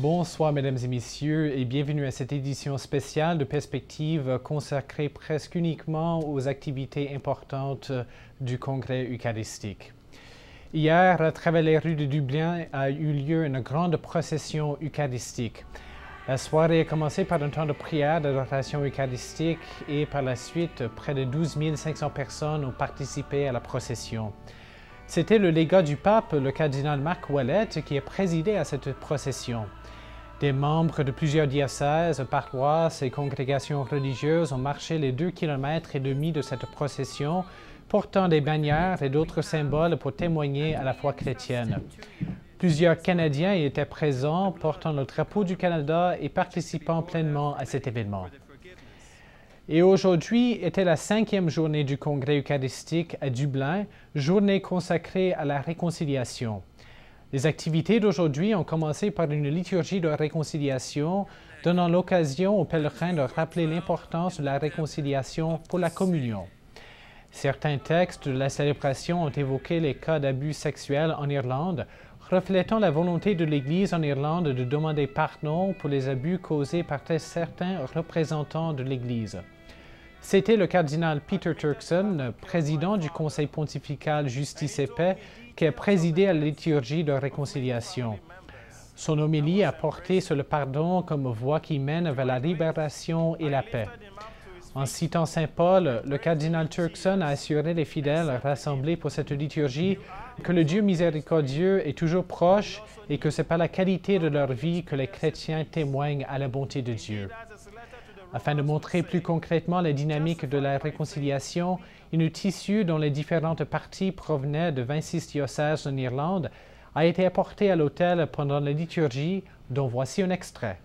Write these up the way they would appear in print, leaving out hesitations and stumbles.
Bonsoir, mesdames et messieurs, et bienvenue à cette édition spéciale de Perspective consacrée presque uniquement aux activités importantes du Congrès eucharistique. Hier, à travers les rues de Dublin, a eu lieu une grande procession eucharistique. La soirée a commencé par un temps de prière, d'adoration eucharistique, et par la suite, près de 12 500 personnes ont participé à la procession. C'était le légat du pape, le cardinal Marc Ouellet, qui a présidé à cette procession. Des membres de plusieurs diocèses, paroisses et congrégations religieuses ont marché les 2,5 km de cette procession, portant des bannières et d'autres symboles pour témoigner à la foi chrétienne. Plusieurs Canadiens y étaient présents, portant le drapeau du Canada et participant pleinement à cet événement. Et aujourd'hui était la 5e journée du Congrès eucharistique à Dublin, journée consacrée à la réconciliation. Les activités d'aujourd'hui ont commencé par une liturgie de réconciliation, donnant l'occasion aux pèlerins de rappeler l'importance de la réconciliation pour la communion. Certains textes de la célébration ont évoqué les cas d'abus sexuels en Irlande, reflétant la volonté de l'Église en Irlande de demander pardon pour les abus causés par certains représentants de l'Église. C'était le cardinal Peter Turkson, président du Conseil pontifical Justice et Paix, qui a présidé à la liturgie de réconciliation. Son homélie a porté sur le pardon comme voie qui mène vers la libération et la paix. En citant saint Paul, le cardinal Turkson a assuré les fidèles rassemblés pour cette liturgie que le Dieu miséricordieux est toujours proche et que c'est par la qualité de leur vie que les chrétiens témoignent à la bonté de Dieu. Afin de montrer plus concrètement la dynamique de la réconciliation, une tissu dont les différentes parties provenaient de 26 diocèses en Irlande a été apporté à l'autel pendant la liturgie, dont voici un extrait.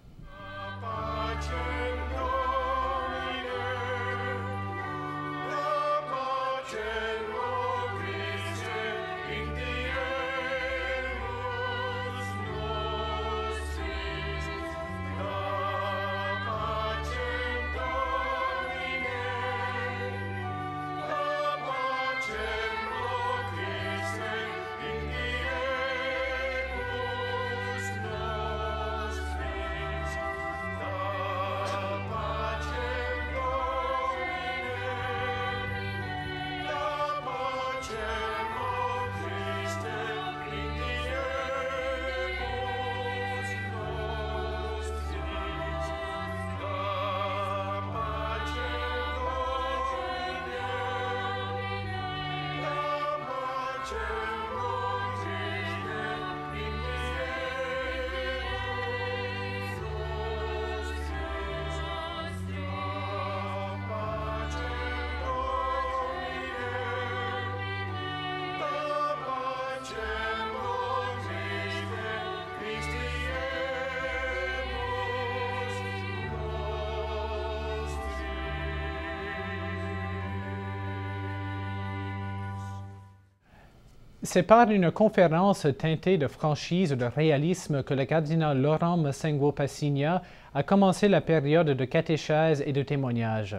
C'est par une conférence teintée de franchise et de réalisme que le cardinal Laurent Mocengwo-Passigna a commencé la période de catéchèse et de témoignage.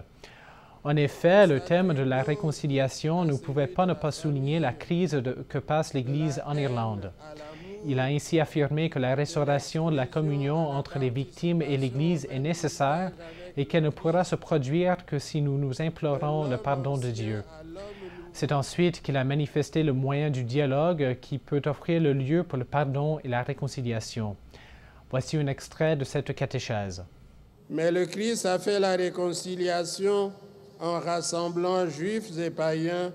En effet, le thème de la réconciliation ne pouvait pas ne pas souligner la crise que passe l'Église en Irlande. Il a ainsi affirmé que la restauration de la communion entre les victimes et l'Église est nécessaire et qu'elle ne pourra se produire que si nous implorons le pardon de Dieu. C'est ensuite qu'il a manifesté le moyen du dialogue qui peut offrir le lieu pour le pardon et la réconciliation. Voici un extrait de cette catéchèse. Mais le Christ a fait la réconciliation en rassemblant juifs et païens,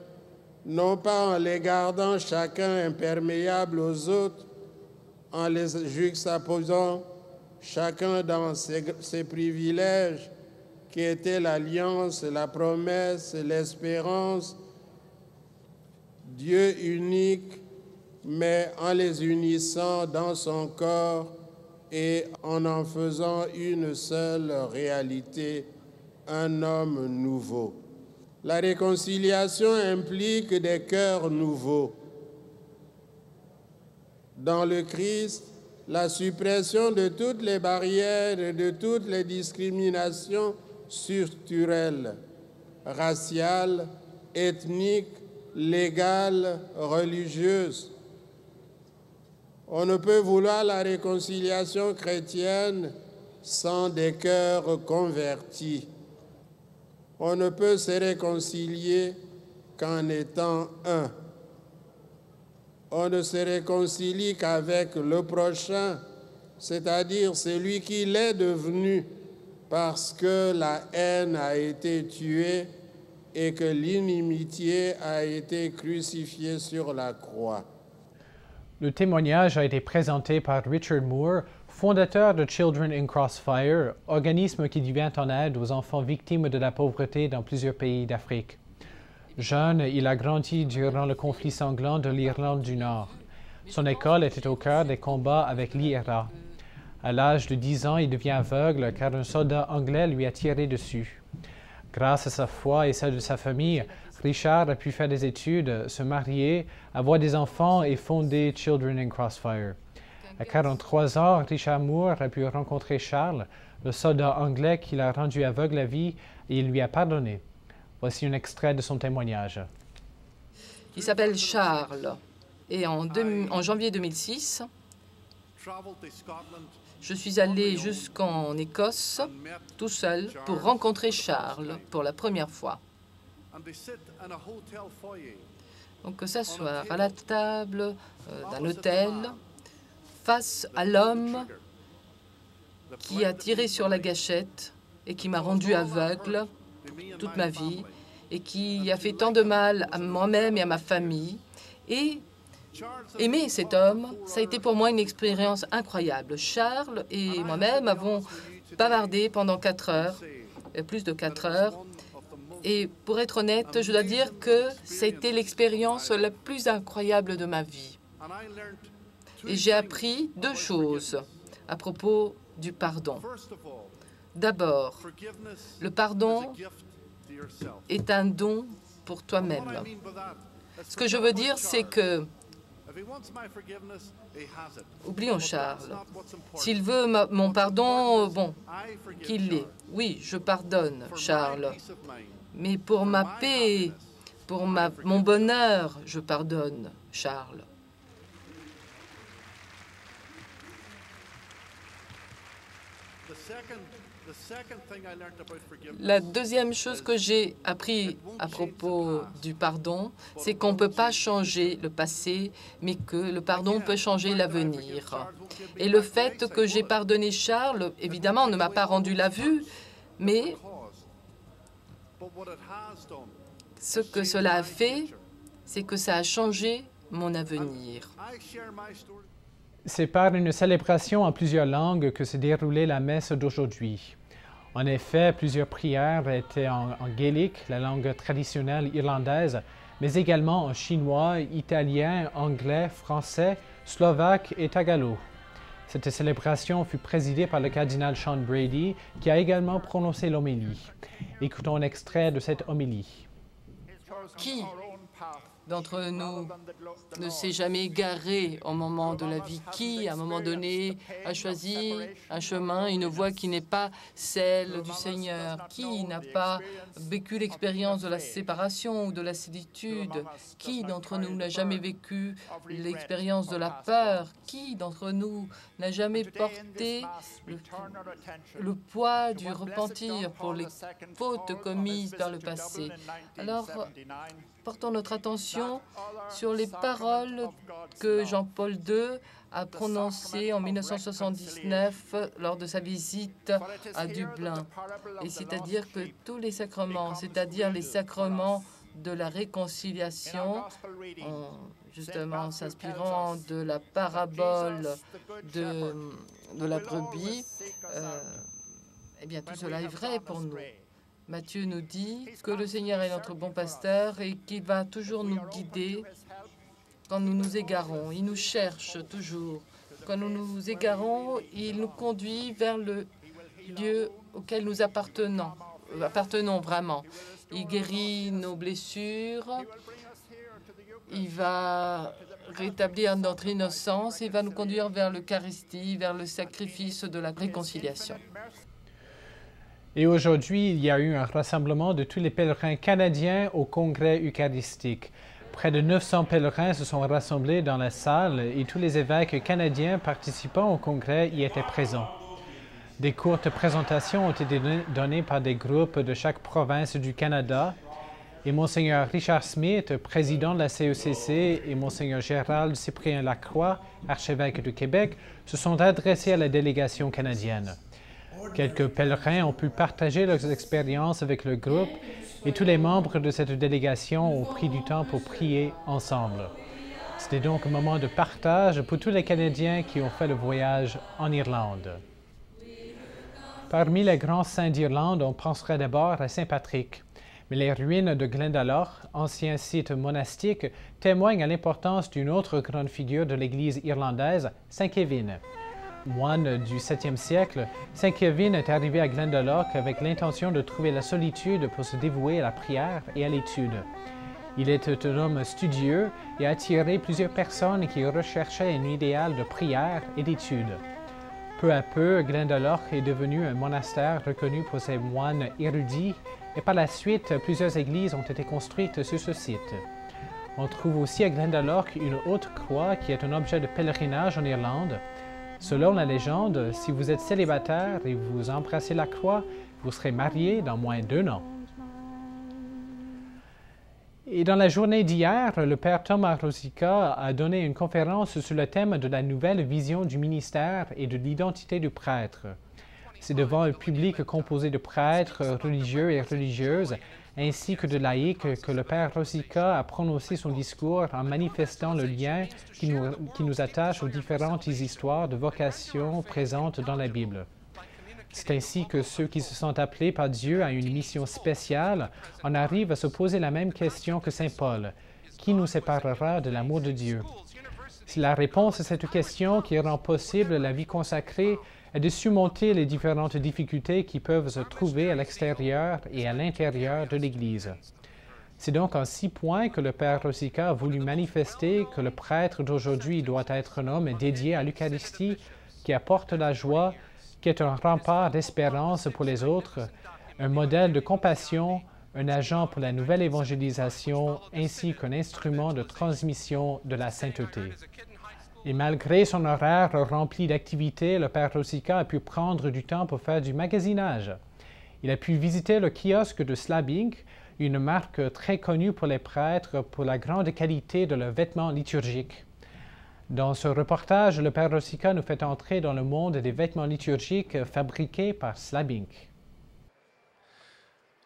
non pas en les gardant chacun imperméables aux autres, en les juxtaposant chacun dans ses privilèges, qui étaient l'alliance, la promesse, l'espérance, Dieu unique, mais en les unissant dans son corps et en faisant une seule réalité, un homme nouveau. La réconciliation implique des cœurs nouveaux. Dans le Christ, la suppression de toutes les barrières et de toutes les discriminations structurelles, raciales, ethniques, légales, religieuses. On ne peut vouloir la réconciliation chrétienne sans des cœurs convertis. On ne peut se réconcilier qu'en étant un. On ne se réconcilie qu'avec le prochain, c'est-à-dire celui qui l'est devenu parce que la haine a été tuée et que l'inimitié a été crucifiée sur la croix. Le témoignage a été présenté par Richard Moore, fondateur de Children in Crossfire, organisme qui vient en aide aux enfants victimes de la pauvreté dans plusieurs pays d'Afrique. Jeune, il a grandi durant le conflit sanglant de l'Irlande du Nord. Son école était au cœur des combats avec l'IRA. À l'âge de 10 ans, il devient aveugle car un soldat anglais lui a tiré dessus. Grâce à sa foi et celle de sa famille, Richard a pu faire des études, se marier, avoir des enfants et fonder Children in Crossfire. À 43 ans, Richard Moore a pu rencontrer Charles, le soldat anglais qui l'a rendu aveugle à vie, et il lui a pardonné. Voici un extrait de son témoignage. Il s'appelle Charles. Et en janvier 2006, je suis allé jusqu'en Écosse, tout seul, pour rencontrer Charles pour la première fois. Donc s'asseoir à la table d'un hôtel face à l'homme qui a tiré sur la gâchette et qui m'a rendu aveugle toute ma vie et qui a fait tant de mal à moi-même et à ma famille. Et aimer cet homme, ça a été pour moi une expérience incroyable. Charles et moi-même avons bavardé pendant 4 heures, plus de 4 heures. Et pour être honnête, je dois dire que c'était l'expérience la plus incroyable de ma vie. Et j'ai appris 2 choses à propos du pardon. D'abord, le pardon est un don pour toi-même. Ce que je veux dire, c'est que, oublions Charles, s'il veut mon pardon, bon, qu'il l'ait. Oui, je pardonne, Charles. Mais pour ma paix, pour mon bonheur, je pardonne, Charles. La deuxième chose que j'ai appris à propos du pardon, c'est qu'on ne peut pas changer le passé, mais que le pardon peut changer l'avenir. Et le fait que j'ai pardonné Charles, évidemment, ne m'a pas rendu la vue, mais ce que cela a fait, c'est que ça a changé mon avenir. C'est par une célébration en plusieurs langues que s'est déroulée la messe d'aujourd'hui. En effet, plusieurs prières étaient en gaélique, la langue traditionnelle irlandaise, mais également en chinois, italien, anglais, français, slovaque et tagalo. Cette célébration fut présidée par le cardinal Sean Brady, qui a également prononcé l'homélie. Écoutons un extrait de cette homélie. Qui d'entre nous ne s'est jamais égaré au moment de la vie? Qui, à un moment donné, a choisi un chemin, une voie qui n'est pas celle du Seigneur? Qui n'a pas vécu l'expérience de la séparation ou de la solitude? Qui d'entre nous n'a jamais vécu l'expérience de la peur? Qui d'entre nous n'a jamais porté le poids du repentir pour les fautes commises par le passé? Alors, portons notre attention sur les paroles que Jean-Paul II a prononcées en 1979 lors de sa visite à Dublin. Et c'est-à-dire que tous les sacrements, c'est-à-dire les sacrements de la réconciliation, justement s'inspirant de la parabole de la brebis, eh bien tout cela est vrai pour nous. Matthieu nous dit que le Seigneur est notre bon pasteur et qu'il va toujours nous guider quand nous nous égarons. Il nous cherche toujours. Quand nous nous égarons, il nous conduit vers le lieu auquel nous appartenons vraiment. Il guérit nos blessures. Il va rétablir notre innocence. Il va nous conduire vers l'Eucharistie, vers le sacrifice de la réconciliation. Et aujourd'hui, il y a eu un rassemblement de tous les pèlerins canadiens au Congrès eucharistique. Près de 900 pèlerins se sont rassemblés dans la salle et tous les évêques canadiens participant au congrès y étaient présents. Des courtes présentations ont été données par des groupes de chaque province du Canada et Monseigneur Richard Smith, président de la CECC, et Monseigneur Gérald Cyprien Lacroix, archevêque de Québec, se sont adressés à la délégation canadienne. Quelques pèlerins ont pu partager leurs expériences avec le groupe et tous les membres de cette délégation ont pris du temps pour prier ensemble. C'était donc un moment de partage pour tous les Canadiens qui ont fait le voyage en Irlande. Parmi les grands saints d'Irlande, on penserait d'abord à Saint Patrick. Mais les ruines de Glendalough, ancien site monastique, témoignent à l'importance d'une autre grande figure de l'Église irlandaise, Saint Kevin. Moine du 7e siècle, Saint Kevin est arrivé à Glendalough avec l'intention de trouver la solitude pour se dévouer à la prière et à l'étude. Il était un homme studieux et a attiré plusieurs personnes qui recherchaient un idéal de prière et d'étude. Peu à peu, Glendalough est devenu un monastère reconnu pour ses moines érudits et par la suite, plusieurs églises ont été construites sur ce site. On trouve aussi à Glendalough une haute croix qui est un objet de pèlerinage en Irlande. Selon la légende, si vous êtes célibataire et vous embrassez la croix, vous serez marié dans moins d'1 an. Et dans la journée d'hier, le père Thomas Rosica a donné une conférence sur le thème de la nouvelle vision du ministère et de l'identité du prêtre. C'est devant un public composé de prêtres, religieux et religieuses, ainsi que de laïcs que le père Rosica a prononcé son discours en manifestant le lien qui nous attache aux différentes histoires de vocation présentes dans la Bible. C'est ainsi que ceux qui se sont appelés par Dieu à une mission spéciale en arrivent à se poser la même question que Saint Paul. Qui nous séparera de l'amour de Dieu? C'est la réponse à cette question qui rend possible la vie consacrée est de surmonter les différentes difficultés qui peuvent se trouver à l'extérieur et à l'intérieur de l'Église. C'est donc en 6 points que le père Rosica a voulu manifester que le prêtre d'aujourd'hui doit être un homme dédié à l'Eucharistie, qui apporte la joie, qui est un rempart d'espérance pour les autres, un modèle de compassion, un agent pour la nouvelle évangélisation, ainsi qu'un instrument de transmission de la sainteté. Et malgré son horaire rempli d'activités, le père Rosica a pu prendre du temps pour faire du magasinage. Il a pu visiter le kiosque de Slabink, une marque très connue pour les prêtres pour la grande qualité de leurs vêtements liturgiques. Dans ce reportage, le père Rosica nous fait entrer dans le monde des vêtements liturgiques fabriqués par Slabink.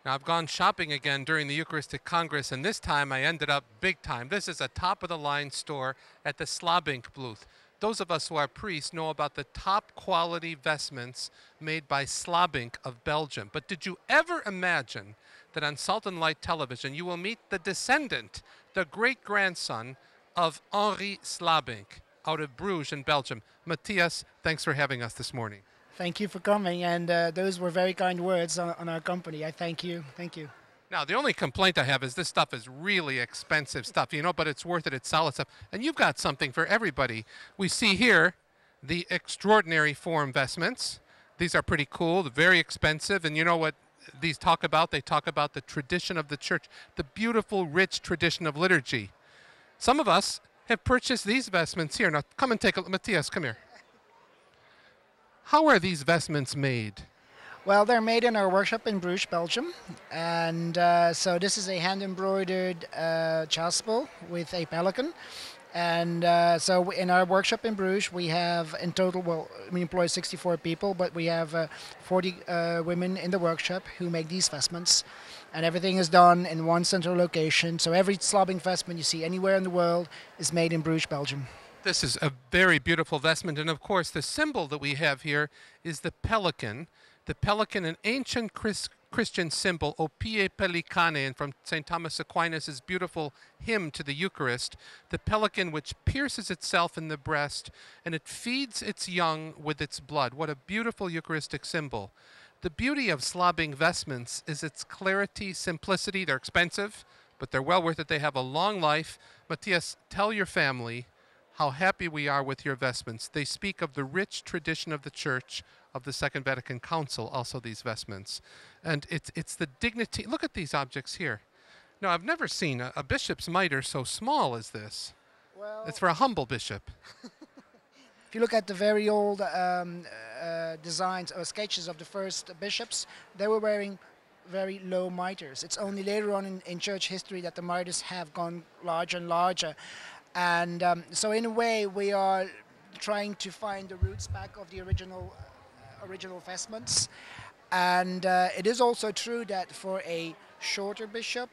Now, I've gone shopping again during the Eucharistic Congress, and this time I ended up big time. This is a top-of-the-line store at the Slabink booth. Those of us who are priests know about the top-quality vestments made by Slabink of Belgium. But did you ever imagine that on Salt and Light television you will meet the descendant, the great-grandson of Henri Slabink out of Bruges in Belgium? Matthias, thanks for having us this morning. Thank you for coming, and those were very kind words on our company. I thank you. Thank you. Now, the only complaint I have is this stuff is really expensive stuff, you know, but it's worth it. It's solid stuff. And you've got something for everybody. We see here the extraordinary form vestments. These are pretty cool, very expensive. And you know what these talk about? They talk about the tradition of the church, the beautiful, rich tradition of liturgy. Some of us have purchased these vestments here. Now, come and take a look. Matthias, come here. How are these vestments made? Well, they're made in our workshop in Bruges, Belgium. And so this is a hand-embroidered chasuble with a pelican. And so in our workshop in Bruges, we have in total, well, we employ 64 people, but we have 40 women in the workshop who make these vestments. And everything is done in one central location. So every Slabink vestment you see anywhere in the world is made in Bruges, Belgium. This is a very beautiful vestment, and of course the symbol that we have here is the pelican. The pelican, an ancient Christian symbol, O Pie Pelicane, and from St. Thomas Aquinas' beautiful hymn to the Eucharist, the pelican which pierces itself in the breast, and it feeds its young with its blood. What a beautiful Eucharistic symbol. The beauty of Slabink vestments is its clarity, simplicity. They're expensive, but they're well worth it. They have a long life. Matthias, tell your family how happy we are with your vestments. They speak of the rich tradition of the Church, of the Second Vatican Council, also these vestments. And it's the dignity. Look at these objects here. No, I've never seen a bishop's mitre so small as this. Well, It's for a humble bishop. if you look at the very old designs or sketches of the first bishops, they were wearing very low mitres. It's only later on in church history that the mitres have gone larger and larger. And so in a way, we are trying to find the roots back of the original vestments. And it is also true that for a shorter bishop,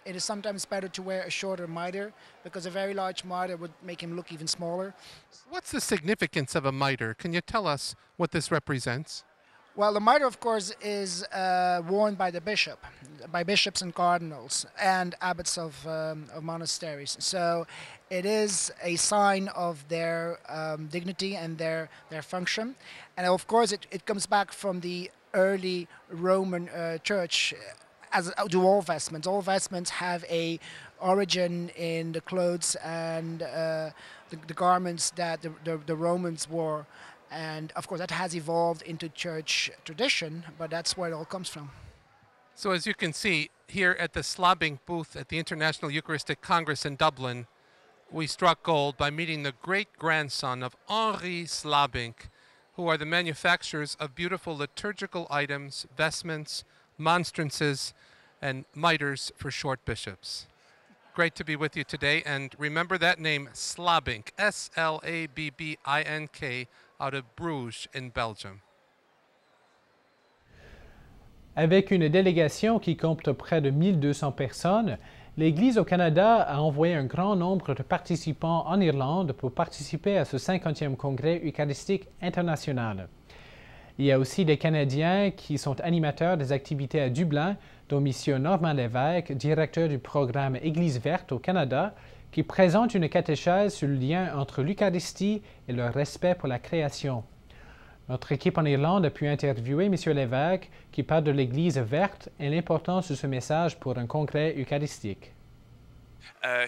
it is sometimes better to wear a shorter mitre because a very large mitre would make him look even smaller. What's the significance of a mitre? Can you tell us what this represents? Well, the mitre, of course, is worn by the bishop, by bishops and cardinals and abbots of monasteries. So it is a sign of their dignity and their function. And of course, it comes back from the early Roman church, as do all vestments. All vestments have a origin in the clothes and the garments that the Romans wore. And of course, that has evolved into church tradition, but that's where it all comes from. So as you can see, here at the Slabink booth at the International Eucharistic Congress in Dublin, we struck gold by meeting the great-grandson of Henri Slabink, who are the manufacturers of beautiful liturgical items, vestments, monstrances, and mitres for short bishops. Great to be with you today, and remember that name, Slabink, S-L-A-B-B-I-N-K, out of Bruges in Belgium. Avec une délégation qui compte près de 1200 personnes, l'Église au Canada a envoyé un grand nombre de participants en Irlande pour participer à ce 50e congrès eucharistique international. Il y a aussi des Canadiens qui sont animateurs des activités à Dublin, dont M. Normand Lévesque, directeur du programme Église verte au Canada, qui présente une catéchèse sur le lien entre l'Eucharistie et le respect pour la création. Notre équipe en Irlande a pu interviewer M. Lévesque, qui parle de l'Église verte et l'importance de ce message pour un congrès eucharistique.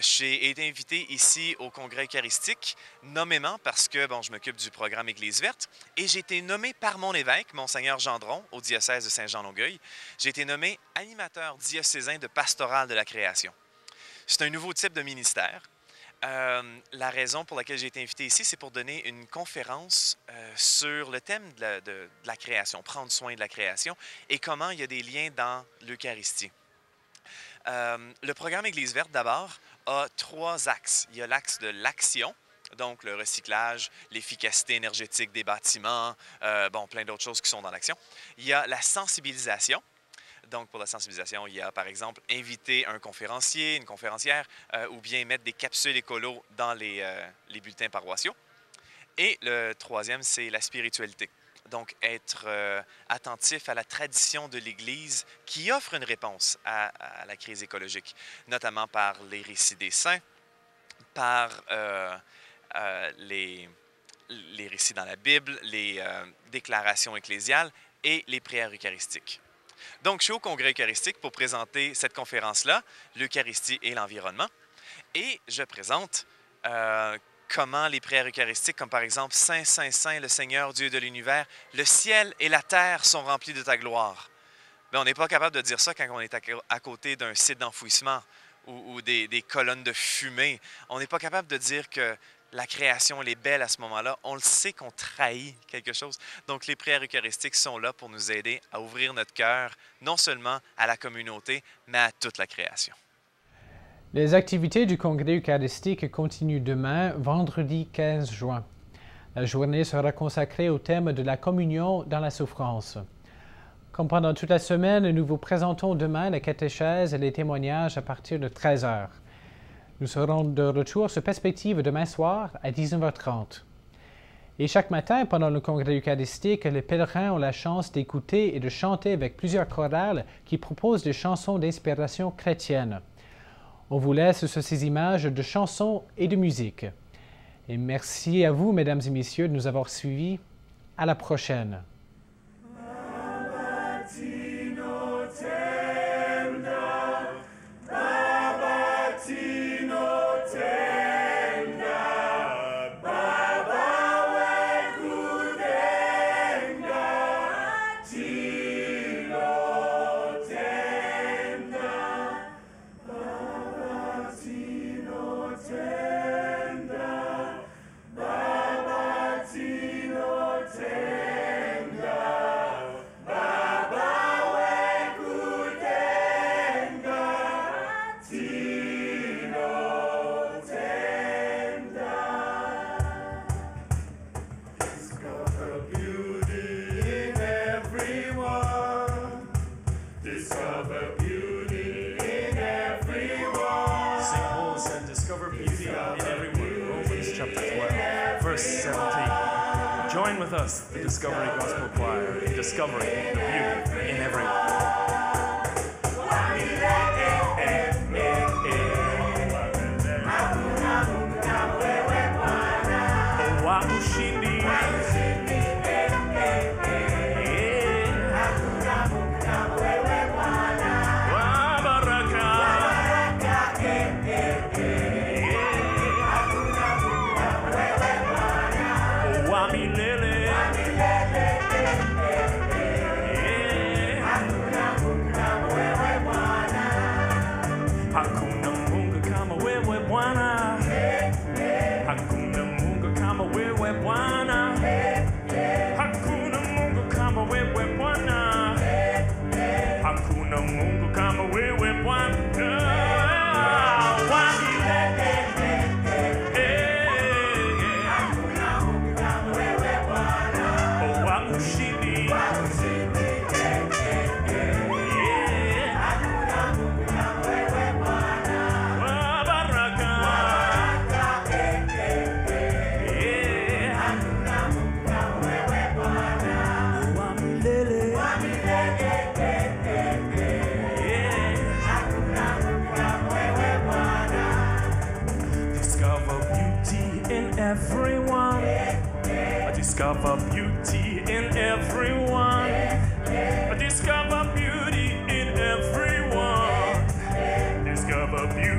J'ai été invité ici au congrès eucharistique, nommément parce que je m'occupe du programme Église verte, et j'ai été nommé par mon évêque, Monseigneur Gendron, au diocèse de Saint-Jean-Longueuil. J'ai été nommé animateur diocésain de pastoral de la création. C'est un nouveau type de ministère. La raison pour laquelle j'ai été invité ici, c'est pour donner une conférence sur le thème de la création, prendre soin de la création et comment il y a des liens dans l'Eucharistie. Le programme Église verte, d'abord, a 3 axes. Il y a l'axe de l'action, donc le recyclage, l'efficacité énergétique des bâtiments, plein d'autres choses qui sont dans l'action. Il y a la sensibilisation. Donc, pour la sensibilisation, il y a, par exemple, inviter un conférencier, une conférencière, ou bien mettre des capsules écolo dans les bulletins paroissiaux. Et le 3e, c'est la spiritualité. Donc, être attentif à la tradition de l'Église qui offre une réponse à la crise écologique, notamment par les récits des saints, par les récits dans la Bible, les déclarations ecclésiales et les prières eucharistiques. Donc, je suis au congrès eucharistique pour présenter cette conférence-là, l'Eucharistie et l'environnement, et je présente comment les prières eucharistiques, comme par exemple « Saint, Saint, Saint, le Seigneur, Dieu de l'univers, le ciel et la terre sont remplis de ta gloire ». On n'est pas capable de dire ça quand on est à côté d'un site d'enfouissement ou des colonnes de fumée. On n'est pas capable de dire que la création, elle est belle à ce moment-là. On le sait qu'on trahit quelque chose. Donc, les prières eucharistiques sont là pour nous aider à ouvrir notre cœur, non seulement à la communauté, mais à toute la création. Les activités du congrès eucharistique continuent demain, vendredi 15 juin. La journée sera consacrée au thème de la communion dans la souffrance. Comme pendant toute la semaine, nous vous présentons demain la catéchèse et les témoignages à partir de 13 h. Nous serons de retour sur Perspective demain soir à 19h30. Et chaque matin, pendant le congrès eucharistique, les pèlerins ont la chance d'écouter et de chanter avec plusieurs chorales qui proposent des chansons d'inspiration chrétienne. On vous laisse sur ces images de chansons et de musique. Et merci à vous, mesdames et messieurs, de nous avoir suivis. À la prochaine. verse 17. Join with us, the Discovery Gospel Choir, in discovering the beauty in everyone. Discover beauty in everyone. Discover beauty in everyone. Discover beauty.